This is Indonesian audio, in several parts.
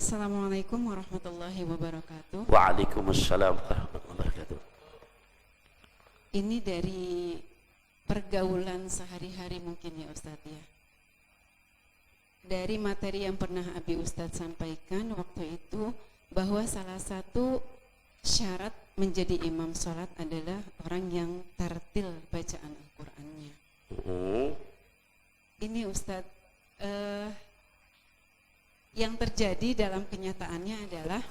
Assalamualaikum warahmatullahi wabarakatuh. Waalaikumsalam warahmatullahi wabarakatuh. Ini dari pergaulan sehari-hari mungkin ya Ustadz ya. Dari materi yang pernah Abi Ustadz sampaikan waktu itu, bahwa salah satu syarat menjadi imam sholat adalah orang yang tartil bacaan Al-Qur'annya. Ini Ustadz, yang terjadi dalam kenyataannya adalah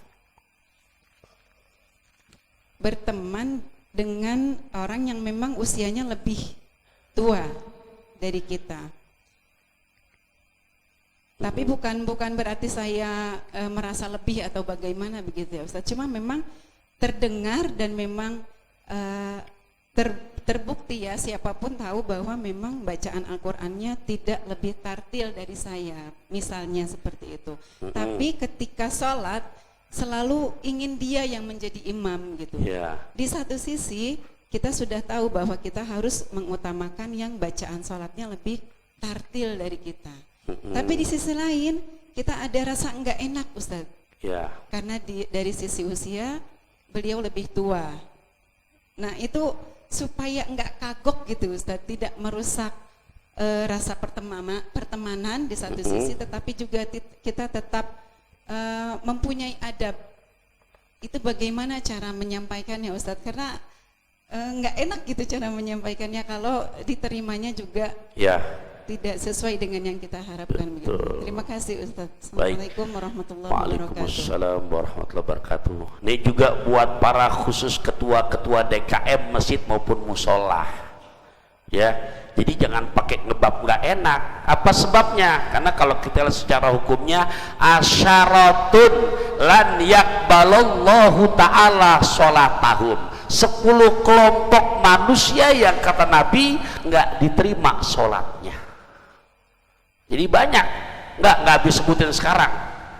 berteman dengan orang yang memang usianya lebih tua dari kita. Tapi bukan berarti saya merasa lebih atau bagaimana begitu ya Ustaz. Cuma memang terdengar dan memang terbukti ya, siapapun tahu bahwa memang bacaan Al-Qur'annya tidak lebih tartil dari saya, misalnya seperti itu. Tapi ketika sholat selalu ingin dia yang menjadi imam gitu. Di satu sisi kita sudah tahu bahwa kita harus mengutamakan yang bacaan sholatnya lebih tartil dari kita. Tapi di sisi lain kita ada rasa enggak enak Ustaz. Karena dari sisi usia beliau lebih tua. Nah itu supaya enggak kagok gitu Ustaz, tidak merusak rasa pertemanan di satu sisi, tetapi juga kita tetap mempunyai adab. Itu bagaimana cara menyampaikannya Ustaz? Karena enggak enak gitu cara menyampaikannya kalau diterimanya juga tidak sesuai dengan yang kita harapkan begitu. Terima kasih Ustaz. Assalamualaikum warahmatullahi wabarakatuh. Waalaikumsalam warahmatullahi wabarakatuh. Ini juga buat para khusus ketua-ketua DKM masjid maupun musola. Ya, jadi jangan pakai ngebab nggak enak. Apa sebabnya? Karena kalau kita lihat secara hukumnya, asyaratun lan yakbalallahu ta'ala sholatahum. 10 kelompok manusia yang kata Nabi nggak diterima sholatnya. Jadi banyak, nggak habis sebutin sekarang.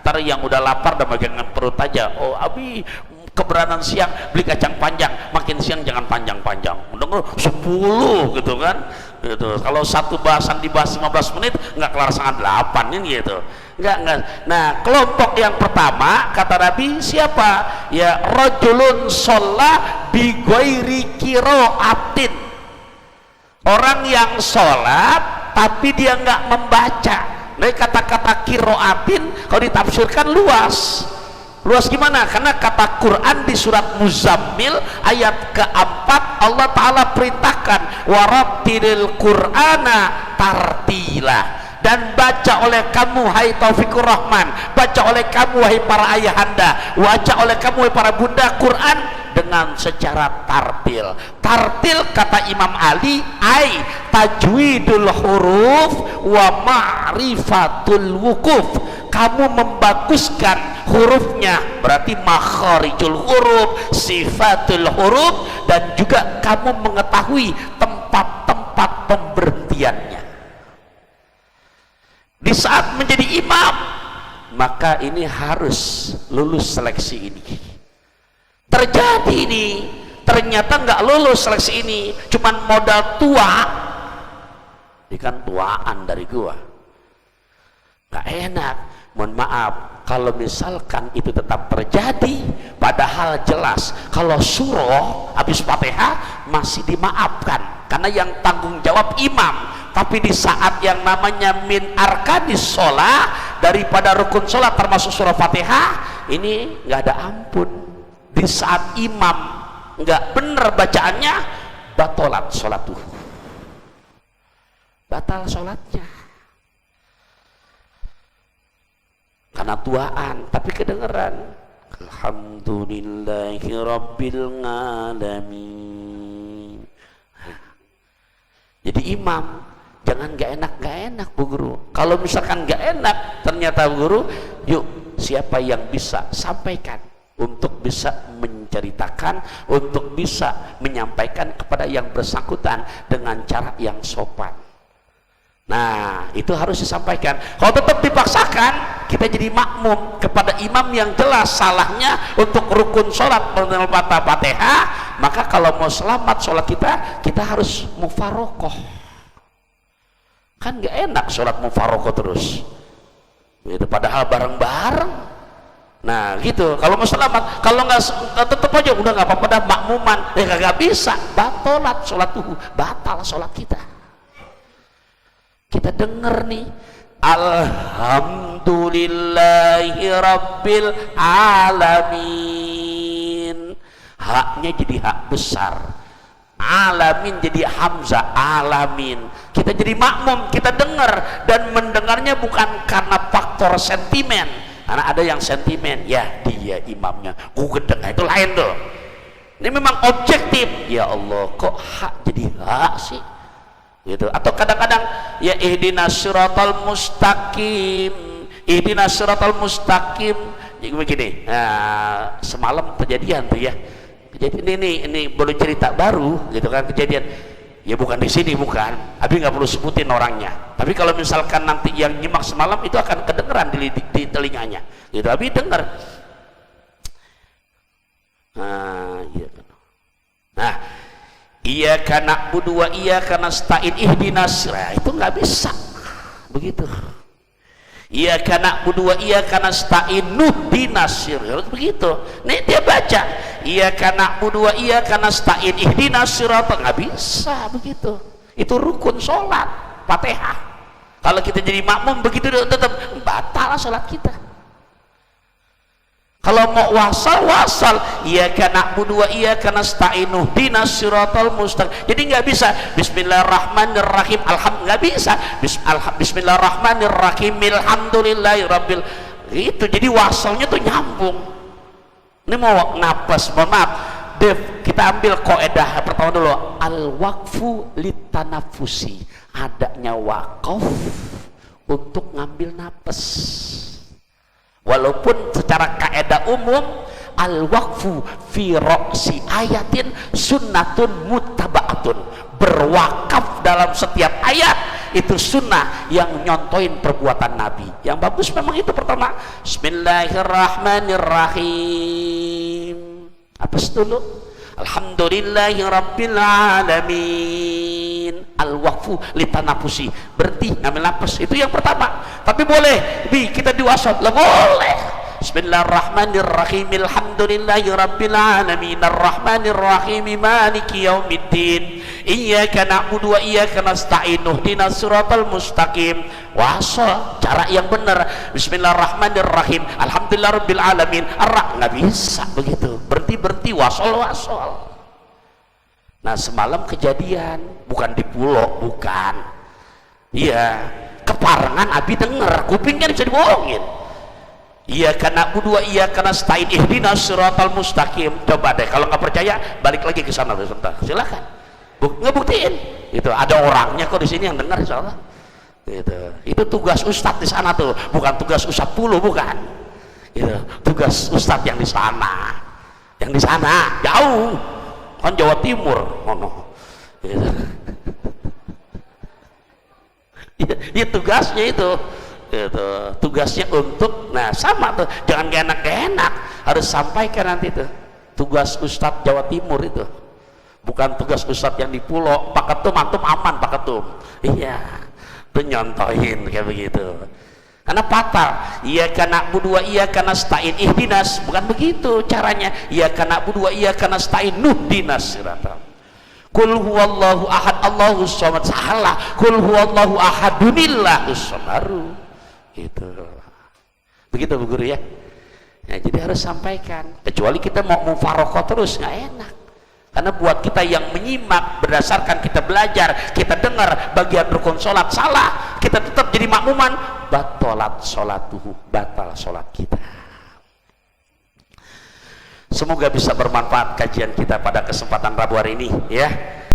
Ntar yang udah lapar dan bagian perut aja. Oh Abi keberanian siang beli kacang panjang, makin siang jangan panjang-panjang. Mendengar 10 gitu kan? Gitu. Kalau satu bahasan dibahas 15 menit nggak kelar setengah 8 ini gitu. Nggak. Nah kelompok yang pertama kata Nabi siapa? Ya rajulun sholat bi ghairi qiraatin. Orang yang sholat tapi dia nggak membaca. Nah kata-kata qiraatin kalau ditafsirkan luas gimana? Karena kata Quran di surat Muzammil ayat keempat Allah Ta'ala perintahkan warattilil Qur'ana tartila, dan baca oleh kamu hai Taufikur Rahman, baca oleh kamu hai para ayahanda, baca oleh kamu hai para bunda Quran dengan secara tartil. Tartil kata Imam Ali ai tajwidul huruf wa ma'rifatul wukuf. Kamu membaguskan hurufnya, berarti makharijul huruf, sifatul huruf, dan juga kamu mengetahui tempat-tempat pemberhentiannya. Di saat menjadi imam, maka ini harus lulus seleksi ini. Terjadi ini, ternyata nggak lulus seleksi ini, cuman modal tua. Ini kan tuaan dari gua, nggak enak. Mohon maaf kalau misalkan itu tetap terjadi, padahal jelas kalau surah habis Fatihah masih dimaafkan karena yang tanggung jawab imam. Tapi di saat yang namanya min arkanis sholat, daripada rukun sholat termasuk surah Fatihah, ini nggak ada ampun. Di saat imam nggak benar bacaannya, batalat sholat tuh, batal sholatnya karena tuaan. Tapi kedengeran alhamdulillahi rabbil alamin. Jadi imam jangan gak enak Bu Guru. Kalau misalkan gak enak ternyata Bu Guru, yuk siapa yang bisa sampaikan untuk bisa menceritakan, untuk bisa menyampaikan kepada yang bersangkutan dengan cara yang sopan. Nah itu harus disampaikan. Kalau tetap dipaksakan, kita jadi makmum kepada imam yang jelas salahnya untuk rukun sholat mengenal Fatihah, maka kalau mau selamat sholat kita harus mufarokoh. Kan gak enak sholat mufarokoh terus itu, padahal bareng-bareng Nah gitu, kalau mau selamat, kalau nggak tetap aja udah nggak apa-apa dah makmuman, nggak bisa, batalat sholat tuh, batal sholat kita. Kita denger nih, alhamdulillahi rabbil alamin, haknya jadi hak besar, alamin jadi hamzah, alamin. Kita jadi makmum, kita dengar, dan mendengarnya bukan karena faktor sentimen. Karena ada yang sentimen, ya dia imamnya, gedeng, itu lain tuh. Ini memang objektif. Ya Allah, kok hak jadi hak sih? Gitu. Atau kadang-kadang ya ihdinas siratal mustaqim, ihdinas siratal mustaqim. Jadi begini, nah, semalam kejadian tuh ya. Kejadian ini baru cerita baru, gitu kan kejadian. Ya bukan di sini, bukan. Abi nggak perlu sebutin orangnya. Tapi kalau misalkan nanti yang nyimak semalam itu akan kedengeran di telinganya. Gitu, Abi dengar. Nah, iya kan. Nah, iya karena budua iya karena stain ihdinas. Nah, itu nggak bisa. Begitu. Iya karena budua iya karena stain nuhdinasir, begitu. Nih dia baca iya karena budua iya karena stain ihdinasir, apa nggak bisa begitu. Itu rukun sholat Fatihah. Kalau kita jadi makmum begitu tetap batal sholat kita. Kalau mau wasal iya karena budua iya karena stain nuhdinasiratal mustaqim. Jadi nggak bisa bismillahirrahmanirrahim nggak bisa bismillahirrahmanirrahim alhamdulillahi rabbil, itu jadi wasalnya tuh nyambung. Ini mau napas, mohon maaf Dev, kita ambil kaidah pertama dulu, al waqfu litanafusi, adanya wakaf untuk ngambil napas. Walaupun secara kaidah umum al waqfu fi ra'si ayatin sunnatun muttabaatun, berwakaf dalam setiap ayat itu sunnah yang nyontoin perbuatan Nabi. Yang bagus memang itu pertama bismillahirrahmanirrahim, apa dulu alhamdulillahi rabbil alamin, al waqfu litanafusi, berhenti ngambil nafas, itu yang pertama. Tapi boleh kita diwasat lah, boleh bismillahirrahmanirrahim alhamdulillahi rabbil alamin arrahmanirrahim maliki yaumiddin iyyaka na'budu wa iyyaka nasta'in ihdinas siratal mustaqim. Wasal cara yang benar, bismillahirrahmanirrahim alhamdulillah rabbil alamin nggak bisa begitu, berhenti wasal. Nah semalam kejadian bukan di pulau, bukan, iya keparengan Abi denger, kuping kan bisa dibohongin. Iya karena budua iya karena stain ihdinas siratal mustaqim. Coba deh kalau nggak percaya balik lagi ke sana sebentar, silakan ngebuktiin. Itu ada orangnya kok di sini yang dengar insyaallah. Itu tugas ustadz di sana tuh, bukan tugas ustadz puluh, bukan. Itu tugas ustadz yang di sana, jauh kan Jawa Timur, ya tugasnya itu tugasnya untuk, nah sama tuh, jangan gak enak, harus sampaikan nanti tuh tugas Ustadz Jawa Timur itu, bukan tugas Ustadz yang di pulau. Pak Ketum antum aman Pak Ketum, iya tuh nyontohin kayak begitu, karena fatal. Iya karena budua iya karena stain ihdinas, bukan begitu caranya. Iya karena budua iya karena stain nuhdinas siratal. Kul huwallahu ahad Allahus samad, salah. Kul huwallahu ahadunillahus samaru. Gitu. Begitu Bu Guru ya. Ya jadi harus sampaikan. Kecuali kita mau mufarokoh terus nggak enak. Karena buat kita yang menyimak berdasarkan kita belajar, kita dengar bagian rukun sholat salah, kita tetap jadi makmuman, batalat sholatuhu, batal sholat kita. Semoga bisa bermanfaat kajian kita pada kesempatan Rabu hari ini ya.